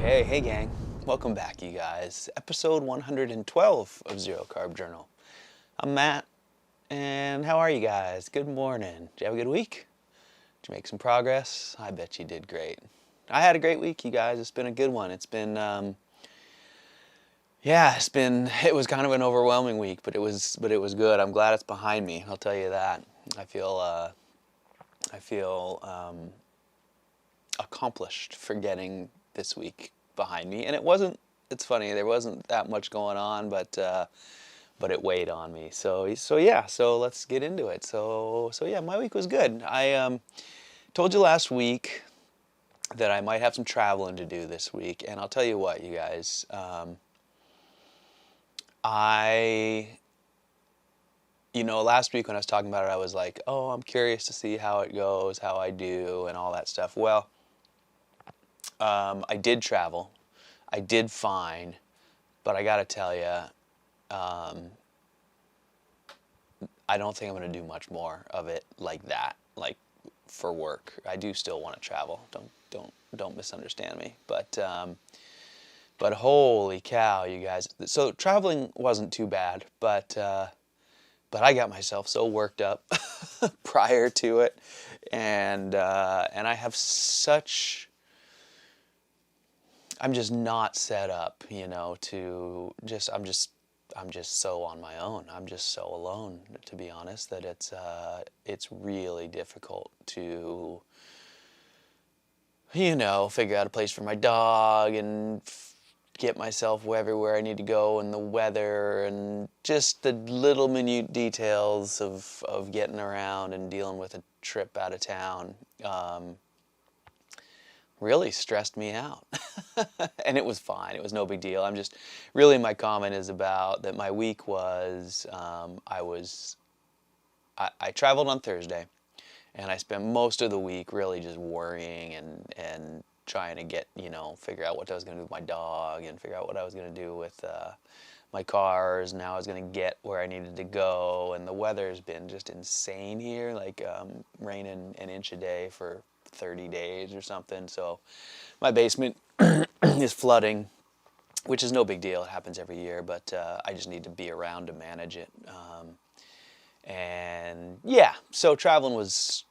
Hey gang. Welcome back, you guys. Episode 112 of Zero Carb Journal. I'm Matt, and how are you guys? Good morning. Did you have a good week? Did you make some progress? I bet you did great. I had a great week, you guys. It's been a good one. It was kind of an overwhelming week, but it was good. I'm glad it's behind me. I'll tell you that. I feel accomplished for getting this week behind me, and it's funny, there wasn't that much going on, but it weighed on me. So let's get into it. So yeah, my week was good. I told you last week that I might have some traveling to do this week, and I'll tell you what, you guys, last week when I was talking about it, I was like, oh, I'm curious to see how it goes, how I do, and all that stuff. Well, I did travel. I did fine, but I got to tell you, I don't think I'm going to do much more of it like that, like for work. I do still want to travel. Don't misunderstand me. But holy cow, you guys. So traveling wasn't too bad, but I got myself so worked up prior to it, and I have such. I'm just not set up, I'm just so on my own. I'm just so alone, to be honest, that it's really difficult to, figure out a place for my dog and get myself everywhere I need to go, and the weather and just the little minute details of getting around and dealing with a trip out of town. Really stressed me out. And it was fine. It was no big deal. My comment is about that my week was, I traveled on Thursday, and I spent most of the week really just worrying and trying to get, figure out what I was going to do with my dog and figure out what I was going to do with my cars, and how I was going to get where I needed to go. And the weather's been just insane here, like raining an inch a day for 30 days or something. So my basement is flooding, which is no big deal. It happens every year, but I just need to be around to manage it. And yeah, so traveling was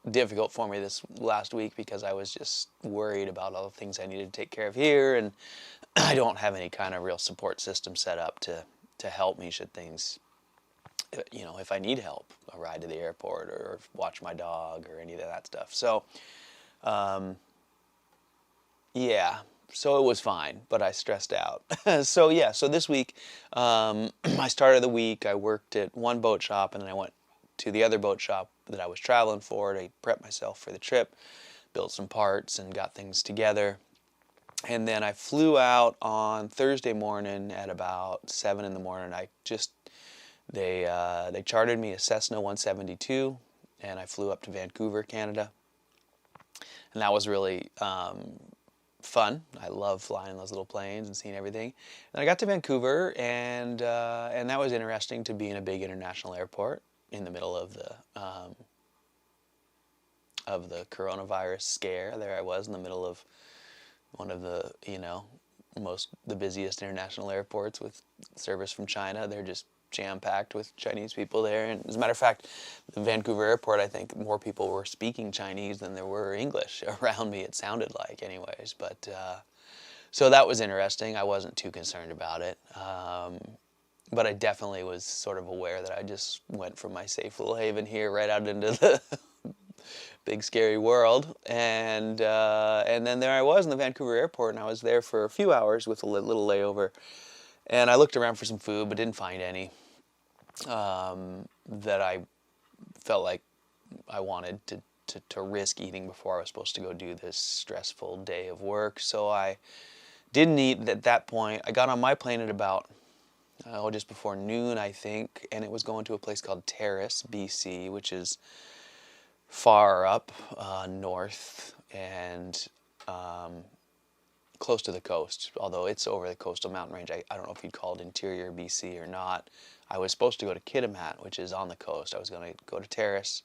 difficult for me this last week because I was just worried about all the things I needed to take care of here, and I don't have any kind of real support system set up to help me should things, if I need help, a ride to the airport or watch my dog or any of that stuff. So, yeah, so it was fine, but I stressed out. So this week, I started the week, I worked at one boat shop, and then I went to the other boat shop that I was traveling for to prep myself for the trip, built some parts and got things together. And then I flew out on Thursday morning at about 7 in the morning. They chartered me a Cessna 172, and I flew up to Vancouver, Canada. And that was really fun. I love flying those little planes and seeing everything. And I got to Vancouver, and that was interesting to be in a big international airport in the middle of the coronavirus scare. There I was in the middle of one of the the busiest international airports with service from China. They're just jam-packed with Chinese people there. And as a matter of fact, the Vancouver airport, I think more people were speaking Chinese than there were English around me, it sounded like anyways. But so that was interesting. I wasn't too concerned about it. But I definitely was sort of aware that I just went from my safe little haven here right out into the big scary world, and then there I was in the Vancouver airport, and I was there for a few hours with a little layover, and I looked around for some food but didn't find any that I felt like I wanted to risk eating before I was supposed to go do this stressful day of work. So I didn't eat at that point. I got on my plane at about just before noon, I think, and it was going to a place called Terrace, BC, which is far up north and close to the coast, although it's over the coastal mountain range. I don't know if you'd call it interior BC or not. I was supposed to go to Kitimat, which is on the coast. I was going to go to Terrace,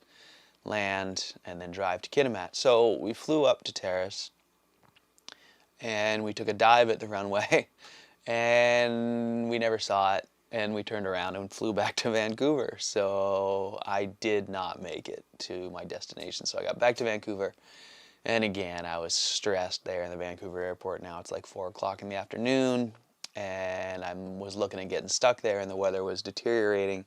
land, and then drive to Kitimat. So we flew up to Terrace, and we took a dive at the runway, and we never saw it, and we turned around and flew back to Vancouver. So I did not make it to my destination. So I got back to Vancouver, and again, I was stressed there in the Vancouver airport. Now it's like 4 o'clock in the afternoon, and I was looking at getting stuck there, and the weather was deteriorating.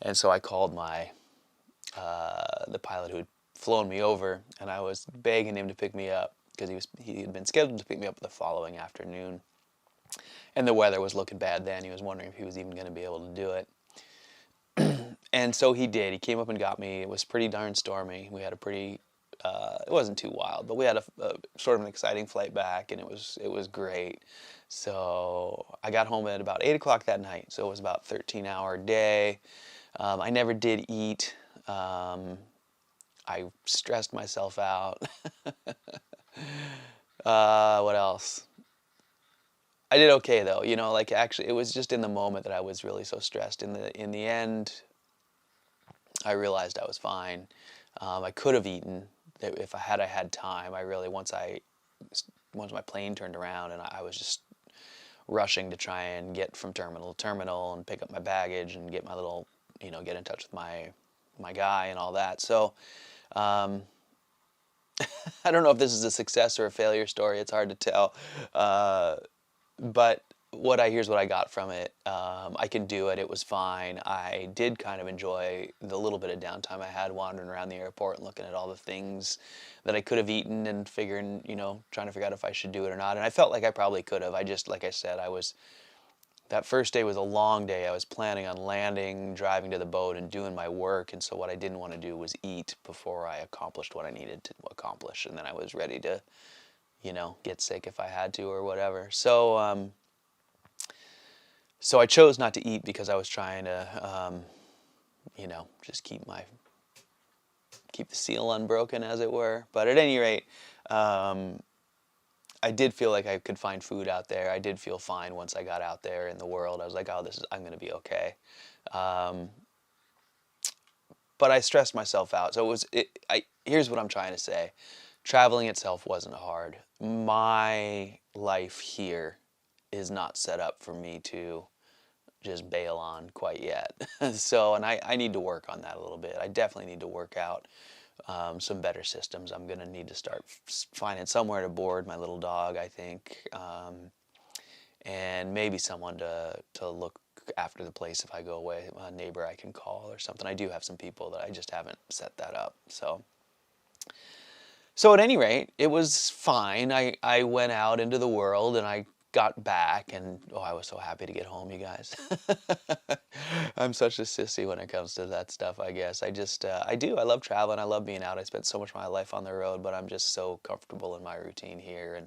And so I called the pilot who had flown me over, and I was begging him to pick me up because he had been scheduled to pick me up the following afternoon. And the weather was looking bad then. He was wondering if he was even going to be able to do it. And so he did. He came up and got me. It was pretty darn stormy. We had a pretty, it wasn't too wild, but we had a sort of an exciting flight back, and it was great. So I got home at about 8 o'clock that night. So it was about a 13-hour day. I never did eat. I stressed myself out. What else? I did okay though, you know, like actually it was just in the moment that I was really so stressed. In the end, I realized I was fine. I could have eaten if I had time. I really once my plane turned around and I was just rushing to try and get from terminal to terminal and pick up my baggage and get my little, you know, get in touch with my guy and all that. So I don't know if this is a success or a failure story. It's hard to tell. But here's what I got from it. I can do it. It was fine. I did kind of enjoy the little bit of downtime I had wandering around the airport and looking at all the things that I could have eaten and figuring, you know, trying to figure out if I should do it or not. And I felt like I probably could have. I just, like I said, that first day was a long day. I was planning on landing, driving to the boat, and doing my work. And so what I didn't want to do was eat before I accomplished what I needed to accomplish. And then I was ready to, you know, get sick if I had to or whatever. So, so I chose not to eat because I was trying to, you know, just keep the seal unbroken, as it were. But at any rate, I did feel like I could find food out there. I did feel fine once I got out there in the world. I was like, oh, I'm going to be okay. But I stressed myself out. So here's what I'm trying to say. Traveling itself wasn't hard. My life here is not set up for me to just bail on quite yet. So, and I need to work on that a little bit. I definitely need to work out some better systems. I'm going to need to start finding somewhere to board my little dog, I think, and maybe someone to look after the place if I go away, a neighbor I can call or something. I do have some people that I just haven't set that up. So at any rate, it was fine. I went out into the world and I got back, and oh, I was so happy to get home, you guys. I'm such a sissy when it comes to that stuff, I guess. I love traveling. I love being out. I spent so much of my life on the road, but I'm just so comfortable in my routine here,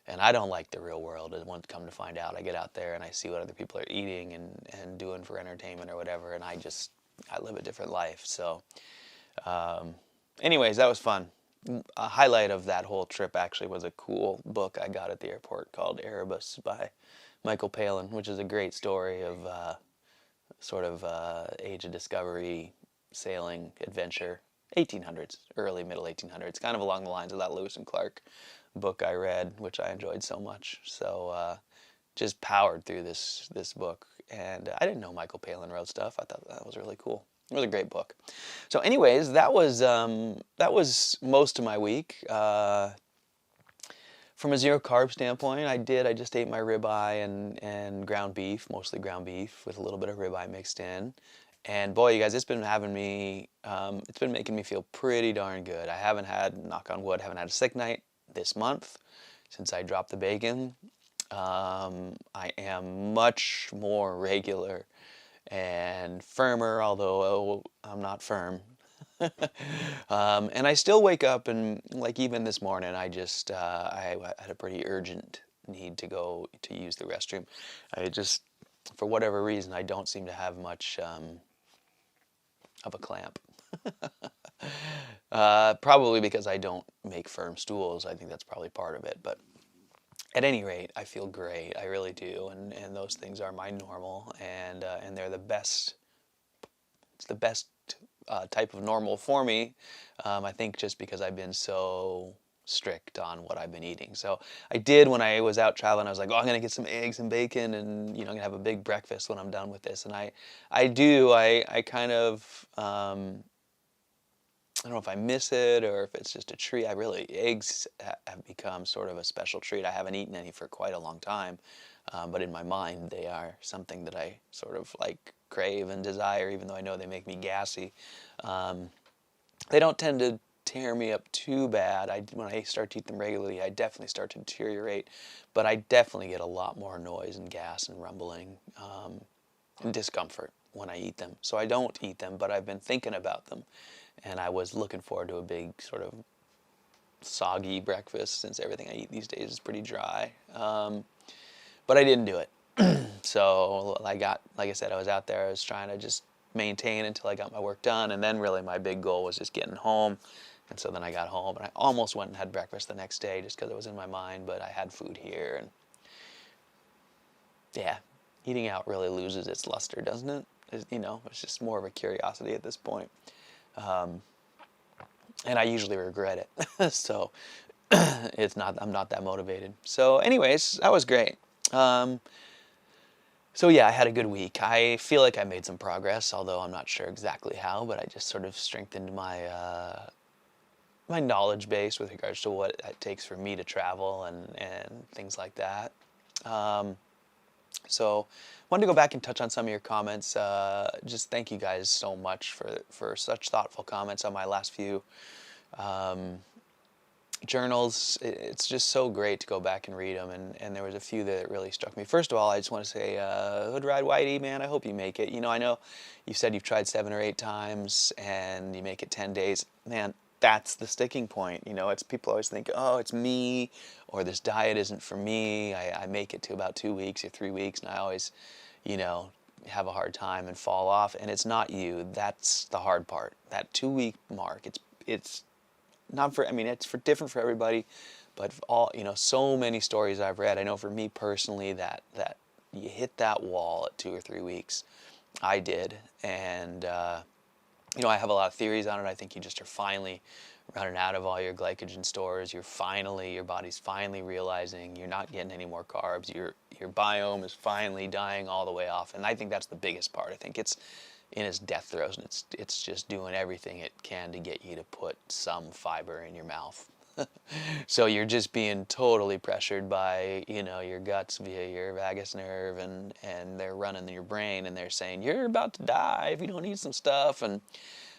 and I don't like the real world. And once come to find out, I get out there and I see what other people are eating and doing for entertainment or whatever, and I live a different life. So, anyways, that was fun. A highlight of that whole trip actually was a cool book I got at the airport called Erebus by Michael Palin, which is a great story of sort of age of discovery, sailing, adventure, 1800s, early, middle 1800s, kind of along the lines of that Lewis and Clark book I read, which I enjoyed so much. So just powered through this book. And I didn't know Michael Palin wrote stuff. I thought that was really cool. It was a great book. So anyways, that was most of my week. From a zero carb standpoint, I just ate my ribeye and ground beef, mostly ground beef with a little bit of ribeye mixed in. And boy, you guys, it's been making me feel pretty darn good. I haven't had, knock on wood, haven't had a sick night this month since I dropped the bacon. I am much more regular and firmer, although I'm not firm. And I still wake up and, like, even this morning, I had a pretty urgent need to go to use the restroom. For whatever reason, I don't seem to have much of a clamp. Probably because I don't make firm stools. I think that's probably part of it. But at any rate, I feel great. I really do. And those things are my normal. And they're the best. It's the best type of normal for me. I think just because I've been so strict on what I've been eating. So I did when I was out traveling. I was like, oh, I'm gonna get some eggs and bacon, and I'm gonna have a big breakfast when I'm done with this. And I kind of I don't know if I miss it or if it's just a treat. Eggs have become sort of a special treat. I haven't eaten any for quite a long time, but in my mind they are something that I sort of like crave and desire, even though I know they make me gassy. They don't tend to tear me up too bad. When I start to eat them regularly, I definitely start to deteriorate, but I definitely get a lot more noise and gas and rumbling and discomfort when I eat them. So I don't eat them, but I've been thinking about them, and I was looking forward to a big sort of soggy breakfast since everything I eat these days is pretty dry. But I didn't do it. So like I said, I was out there. I was trying to just maintain until I got my work done, and then really my big goal was just getting home. And so then I got home, and I almost went and had breakfast the next day just because it was in my mind. But I had food here, and yeah, eating out really loses its luster, doesn't it? It's just more of a curiosity at this point. And I usually regret it. So I'm not that motivated. So anyways, that was great. So yeah, I had a good week. I feel like I made some progress, although I'm not sure exactly how, but I just sort of strengthened my knowledge base with regards to what it takes for me to travel and things like that. So wanted to go back and touch on some of your comments. Just thank you guys so much for such thoughtful comments on my last few journals. It's just so great to go back and read them, and there was a few that really struck me. First of all, I just want to say, Hood Ride Whitey, man, I hope you make it. I know you said you've tried 7 or 8 times and you make it 10 days. Man, that's the sticking point. It's people always think, oh, it's me, or this diet isn't for me. I make it to about 2 weeks or 3 weeks, and I always, have a hard time and fall off. And it's not you. That's the hard part. That 2-week mark. It's not for, it's for different for everybody, but so many stories I've read. I know for me personally that you hit that wall at 2 or 3 weeks. I did, and I have a lot of theories on it. I think you just are finally running out of all your glycogen stores. Your body's finally realizing you're not getting any more carbs. Your biome is finally dying all the way off, and I think that's the biggest part. I think it's in its death throes, and it's just doing everything it can to get you to put some fiber in your mouth. So you're just being totally pressured by your guts via your vagus nerve, and they're running in your brain, and they're saying you're about to die if you don't eat some stuff. And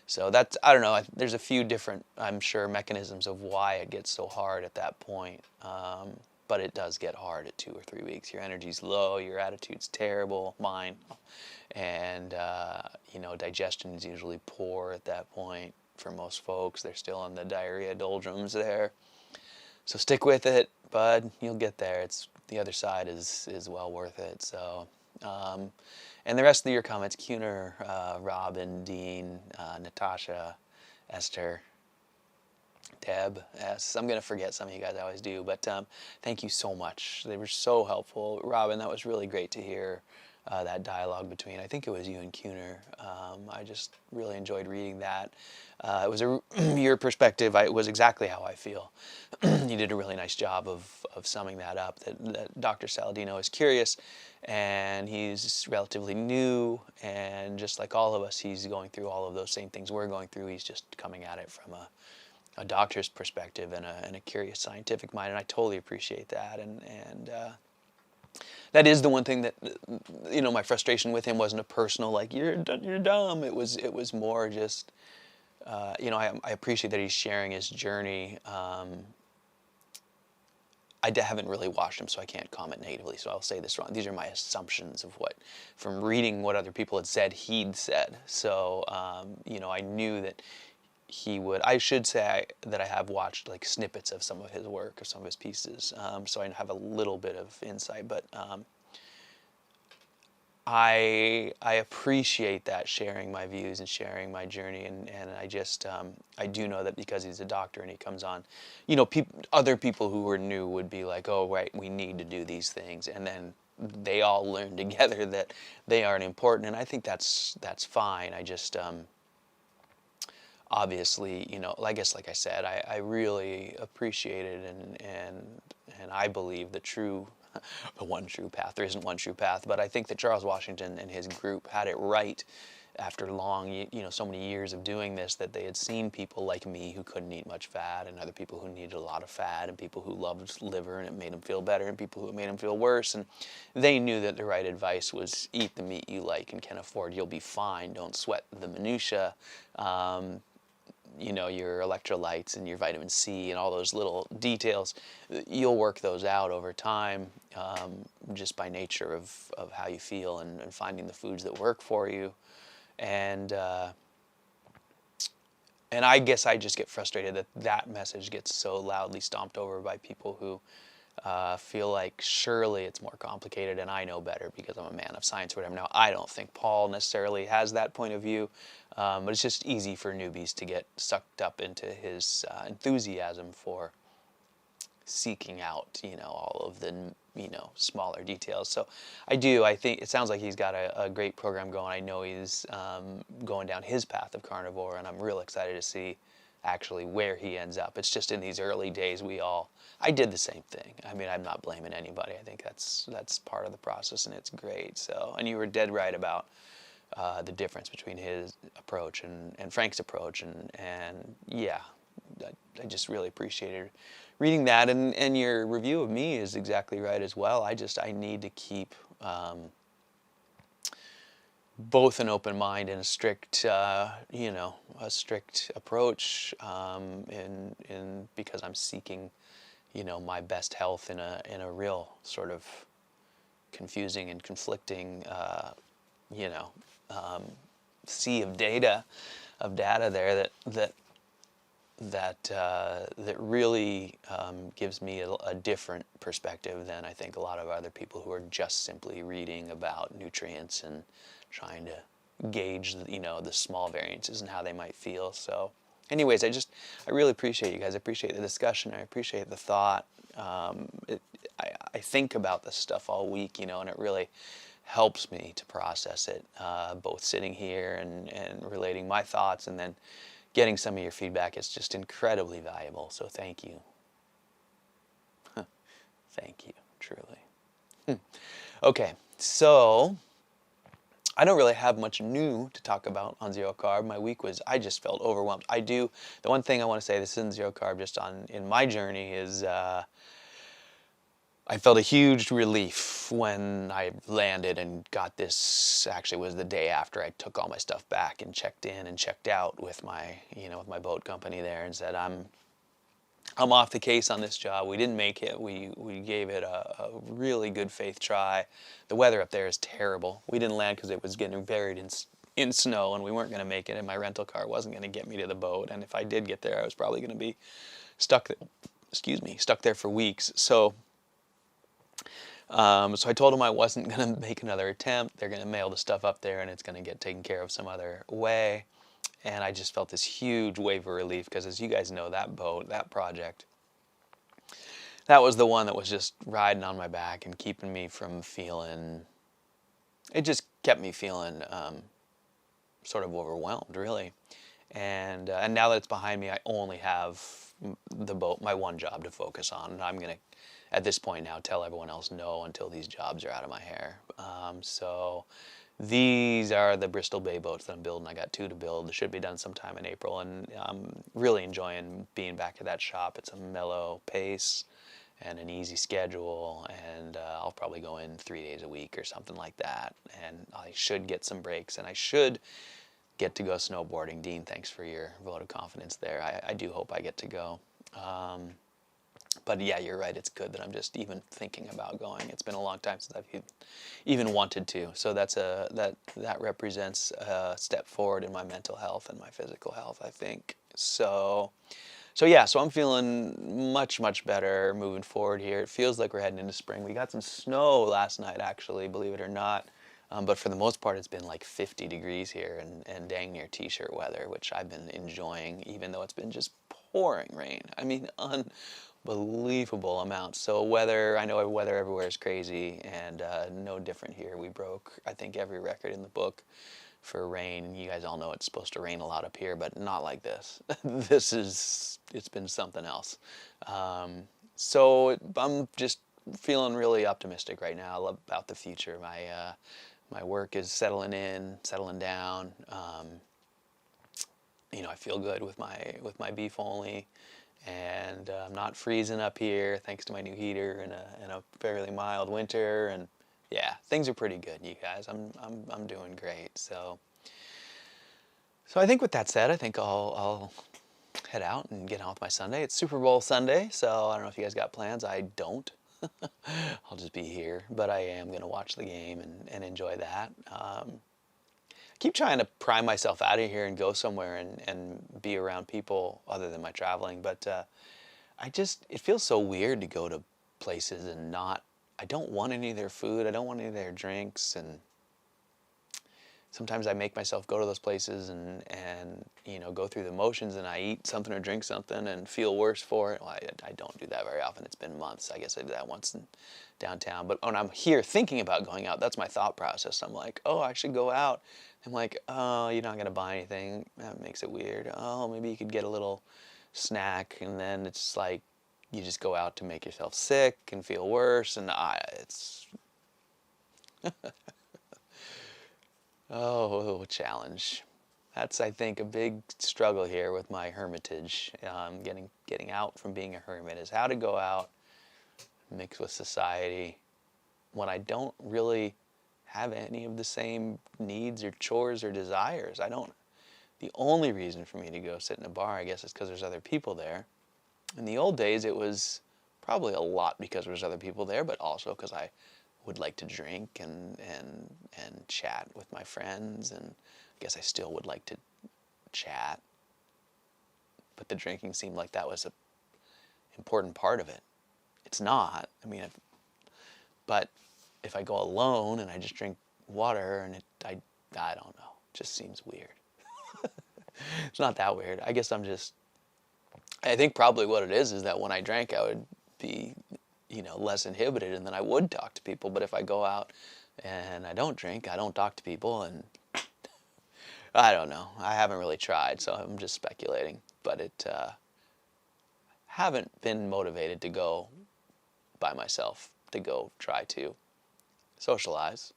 so that's, I don't know, there's a few different, I'm sure, mechanisms of why it gets so hard at that point. But it does get hard at 2 or 3 weeks. Your energy's low, your attitude's terrible, mine, and digestion is usually poor at that point for most folks. They're still in the diarrhea doldrums there. So stick with it, bud. You'll get there. The other side is well worth it. So, and the rest of your comments, Kuner, Robin, Dean, Natasha, Esther, Deb, S. I'm going to forget some of you guys, I always do, but thank you so much. They were so helpful. Robin, that was really great to hear that dialogue between, I think it was you and Kuner. I just really enjoyed reading that. It was your perspective. It was exactly how I feel. You did a really nice job of summing that up, that Dr. Saladino is curious, and he's relatively new, and just like all of us, he's going through all of those same things we're going through. He's just coming at it from a doctor's perspective and a curious scientific mind, and I totally appreciate that. And that is the one thing that, my frustration with him wasn't a personal, like, you're dumb. It was more just, I appreciate that he's sharing his journey. I haven't really watched him, so I can't comment negatively, so I'll say this wrong. These are my assumptions of from reading what other people had said, he'd said. So, I knew that he would. I should say that I have watched like snippets of some of his work, of some of his pieces, so I have a little bit of insight. But I appreciate that, sharing my views and sharing my journey, and I just I do know that because he's a doctor and he comes on, other people who were new would be like, oh right, we need to do these things, and then they all learn together that they aren't important, and I think that's fine. I just obviously, I guess like I said, I really appreciated and I believe the one true path. There isn't one true path, but I think that Charles Washington and his group had it right after long, so many years of doing this, that they had seen people like me who couldn't eat much fat, and other people who needed a lot of fat, and people who loved liver and it made them feel better, and people who it made them feel worse. And they knew that the right advice was eat the meat you like and can afford. You'll be fine. Don't sweat the minutia. Your electrolytes and your vitamin C and all those little details, you'll work those out over time, just by nature of how you feel, and finding the foods that work for you. And I guess I just get frustrated that that message gets so loudly stomped over by people who feel like surely it's more complicated and I know better because I'm a man of science or whatever. Now, I don't think Paul necessarily has that point of view, but it's just easy for newbies to get sucked up into his enthusiasm for seeking out, all of the, smaller details. So I think it sounds like he's got a great program going. I know he's going down his path of carnivore, and I'm real excited to see actually where he ends up. It's just in these early days I did the same thing. I mean, I'm not blaming anybody. I think that's part of the process, and it's great. So, and you were dead right about the difference between his approach and Frank's approach, and yeah, I just really appreciated reading that, and your review of me is exactly right as well. I need to keep both an open mind and a strict approach, in because I'm seeking, my best health in a real sort of confusing and conflicting, sea of data there that really gives me a different perspective than I think a lot of other people who are just simply reading about nutrients and trying to gauge, the small variances and how they might feel. So anyways, I really appreciate you guys. I appreciate the discussion. I appreciate the thought. I think about this stuff all week, and it really helps me to process it, both sitting here and relating my thoughts, and then getting some of your feedback is just incredibly valuable. So thank you. Thank you, truly. Okay, so I don't really have much new to talk about on Zero Carb. My week I just felt overwhelmed. The one thing I want to say, this isn't Zero Carb, just in my journey, is I felt a huge relief when I landed and got this. Actually, was the day after I took all my stuff back and checked in and checked out with my, with my boat company there, and said, I'm off the case on this job. We didn't make it. We gave it a really good faith try. The weather up there is terrible. We didn't land because it was getting buried in snow, and we weren't going to make it, and my rental car wasn't going to get me to the boat. And if I did get there, I was probably going to be stuck there for weeks. So I told them I wasn't going to make another attempt. They're going to mail the stuff up there, and it's going to get taken care of some other way. And I just felt this huge wave of relief, because as you guys know, that boat, that project, that was the one that was just riding on my back and keeping me from feeling, it just kept me feeling sort of overwhelmed, really. And now that it's behind me, I only have the boat, my one job to focus on. And I'm going to, at this point now, tell everyone else no until these jobs are out of my hair. So these are the Bristol Bay boats that I'm building. I got 2 to build. They should be done sometime in April, and I'm really enjoying being back at that shop. It's a mellow pace and an easy schedule, and I'll probably go in 3 days a week or something like that, and I should get some breaks, and I should get to go snowboarding. Dean, thanks for your vote of confidence there. I do hope I get to go. But yeah, you're right. It's good that I'm just even thinking about going. It's been a long time since I've even wanted to. So that represents a step forward in my mental health and my physical health, I think. So yeah, so I'm feeling much, much better moving forward here. It feels like we're heading into spring. We got some snow last night, actually, believe it or not. But for the most part, it's been like 50 degrees here and dang near t-shirt weather, which I've been enjoying, even though it's been just pouring rain. I mean, unbelievable amounts. So weather, I know weather everywhere is crazy, and no different here. We broke, I think, every record in the book for rain. You guys all know it's supposed to rain a lot up here, but not like this. It's been something else. So I'm just feeling really optimistic right now about the future. My work is settling down. I feel good with my beef only, and I'm not freezing up here thanks to my new heater in a fairly mild winter. And yeah, things are pretty good, you guys. I'm doing great. So I think with that said, I think I'll head out and get on with my Sunday. It's Super Bowl Sunday, so I don't know if you guys got plans. I don't. I'll just be here, but I am going to watch the game and enjoy that. Keep trying to pry myself out of here and go somewhere and be around people other than my traveling, but it feels so weird to go to places and I don't want any of their food, I don't want any of their drinks, and sometimes I make myself go to those places and go through the motions, and I eat something or drink something and feel worse for it. Well, I don't do that very often. It's been months. I guess I did that once in downtown. But when I'm here thinking about going out, that's my thought process. I'm like, oh, I should go out. I'm like, oh, you're not going to buy anything. That makes it weird. Oh, maybe you could get a little snack. And then it's like you just go out to make yourself sick and feel worse. And it's... Oh, challenge. That's, I think, a big struggle here with my hermitage. Getting out from being a hermit is how to go out, mix with society, when I don't really have any of the same needs or chores or desires. The only reason for me to go sit in a bar, I guess, is because there's other people there. In the old days, it was probably a lot because there's other people there, but also because I would like to drink and chat with my friends, and I guess I still would like to chat, but the drinking seemed like that was an important part of it. It's not. I mean, but if I go alone and I just drink water and I don't know, it just seems weird. It's not that weird. I guess I think probably what it is that when I drank, I would be less inhibited, and then I would talk to people. But if I go out and I don't drink, I don't talk to people, and I don't know. I haven't really tried, so I'm just speculating. But haven't been motivated to go by myself, to go try to socialize,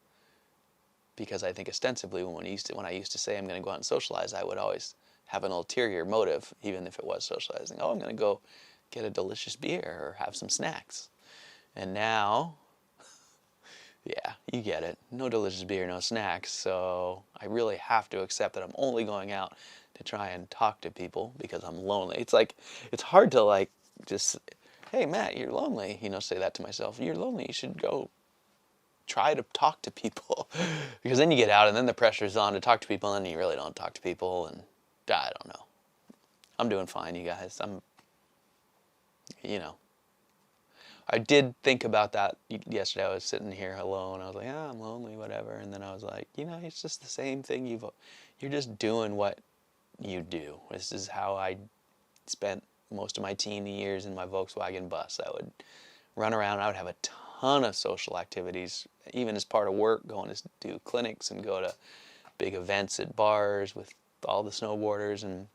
because I think ostensibly when I used to say I'm going to go out and socialize, I would always have an ulterior motive, even if it was socializing. Oh, I'm going to go get a delicious beer or have some snacks. And now, yeah, you get it. No delicious beer, no snacks. So I really have to accept that I'm only going out to try and talk to people because I'm lonely. It's hard to just, hey, Matt, you're lonely. Say that to myself. You're lonely. You should go try to talk to people. Because then you get out and then the pressure's on to talk to people, and then you really don't talk to people. And I don't know. I'm doing fine, you guys. I did think about that yesterday. I was sitting here alone. I was like, I'm lonely, whatever. And then I was like, it's just the same thing. You're just doing what you do. This is how I spent most of my teen years in my Volkswagen bus. I would run around. I would have a ton of social activities, even as part of work, going to do clinics and go to big events at bars with all the snowboarders, and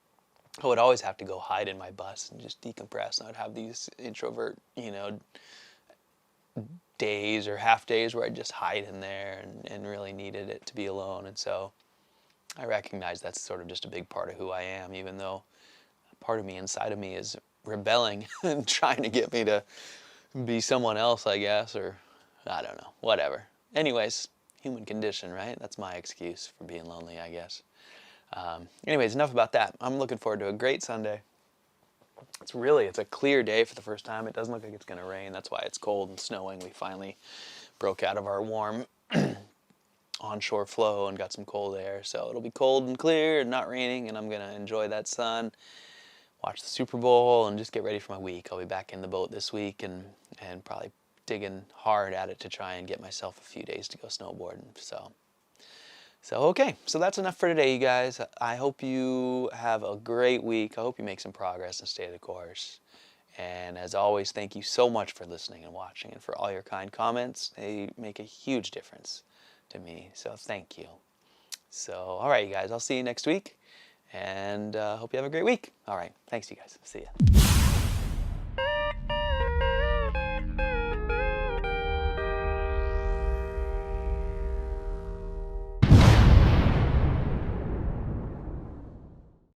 I would always have to go hide in my bus and just decompress. And I would have these introvert, days or half days where I'd just hide in there and really needed it to be alone. And so I recognize that's sort of just a big part of who I am, even though part of me inside of me is rebelling and trying to get me to be someone else, I guess, or I don't know, whatever. Anyways, human condition, right? That's my excuse for being lonely, I guess. Anyways, enough about that. I'm looking forward to a great Sunday. It's a clear day for the first time. It doesn't look like it's going to rain. That's why it's cold and snowing. We finally broke out of our warm onshore flow and got some cold air. So it'll be cold and clear and not raining, and I'm going to enjoy that sun, watch the Super Bowl, and just get ready for my week. I'll be back in the boat this week and probably digging hard at it to try and get myself a few days to go snowboarding. So okay, so that's enough for today, you guys. I hope you have a great week. I hope you make some progress and stay the course. And as always, thank you so much for listening and watching and for all your kind comments. They make a huge difference to me, so thank you. So, all right, you guys, I'll see you next week, and hope you have a great week. All right, thanks, you guys. See ya.